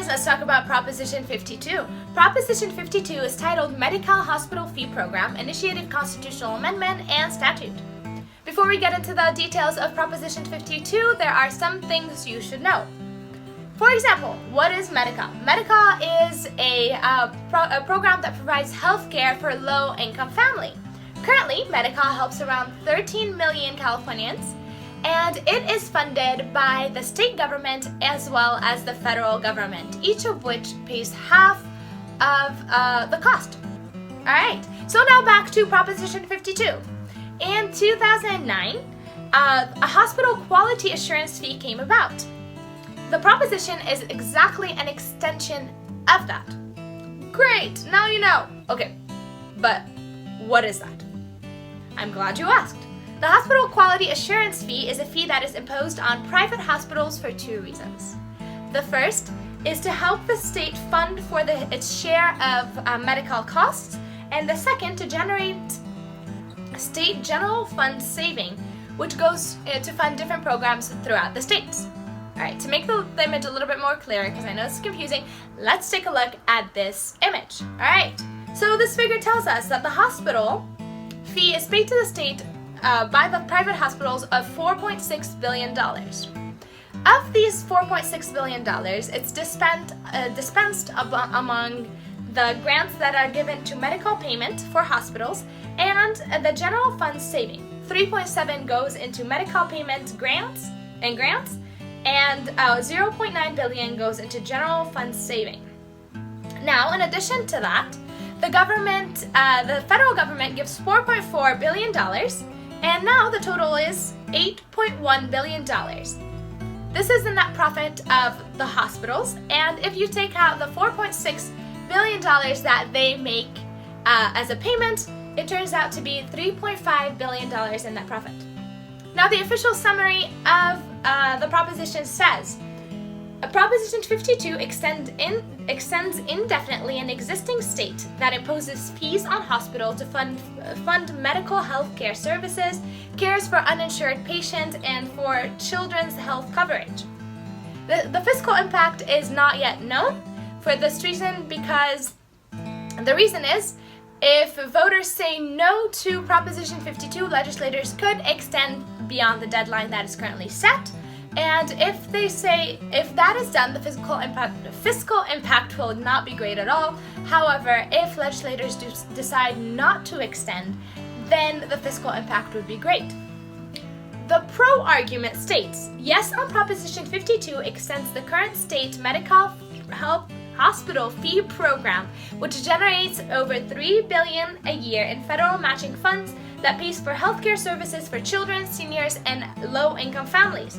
guys, let's talk about Proposition 52. Proposition 52 is titled Medi-Cal Hospital Fee Program, Initiated Constitutional Amendment and Statute. Before we get into the details of Proposition 52, there are some things you should know. For example, what is Medi-Cal? Medi-Cal is a program that provides health care for low-income families. Currently, Medi-Cal helps around 13 million Californians, and it is funded by the state government as well as the federal government, each of which pays half of the cost. Alright, so now back to Proposition 52. In 2009, a hospital quality assurance fee came about. The proposition is exactly an extension of that. Great, now you know. Okay, but what is that? I'm glad you asked. The Hospital Quality Assurance Fee is a fee that is imposed on private hospitals for two reasons. The first is to help the state fund for its share of medical costs, and the second to generate state general fund saving, which goes to fund different programs throughout the states. Alright, to make the image a little bit more clear, because I know it's confusing, let's take a look at this image. Alright, so this figure tells us that the hospital fee is paid to the state by the private hospitals of $4.6 billion. Of these $4.6 billion, it's dispensed among the grants that are given to medical payment for hospitals and the general fund saving. 3.7 goes into medical payment grants, and 0.9 billion goes into general fund saving. Now, in addition to that, the federal government gives $4.4 billion, and now the total is $8.1 billion. This is the net profit of the hospitals, and if you take out the $4.6 billion that they make as a payment, it turns out to be $3.5 billion in net profit. Now, the official summary of the proposition says, Proposition 52 extends indefinitely an existing state that imposes fees on hospitals to fund medical health care services, cares for uninsured patients, and for children's health coverage. The fiscal impact is not yet known for this reason, because the reason is, if voters say no to Proposition 52, legislators could extend beyond the deadline that is currently set. And if that is done, the fiscal impact will not be great at all. However, if legislators decide not to extend, then the fiscal impact would be great. The pro-argument states, yes, on Proposition 52 extends the current state medical hospital fee program, which generates over $3 billion a year in federal matching funds that pays for healthcare services for children, seniors, and low-income families.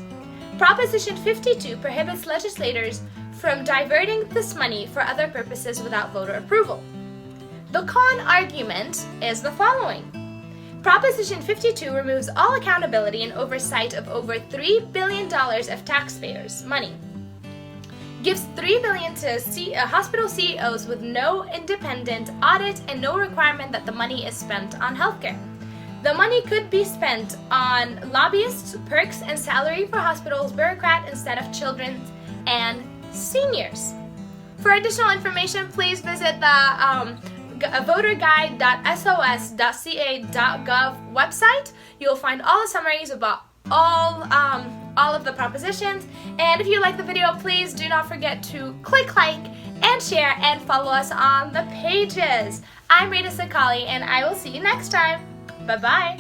Proposition 52 prohibits legislators from diverting this money for other purposes without voter approval. The con argument is the following. Proposition 52 removes all accountability and oversight of over $3 billion of taxpayers' money. Gives $3 billion to hospital CEOs with no independent audit and no requirement that the money is spent on healthcare. The money could be spent on lobbyists, perks, and salary for hospitals bureaucrats instead of children and seniors. For additional information, please visit the voterguide.sos.ca.gov website. You'll find all the summaries about all of the propositions. And if you like the video, please do not forget to click like and share and follow us on the pages. I'm Rita Sakali, and I will see you next time. Bye-bye.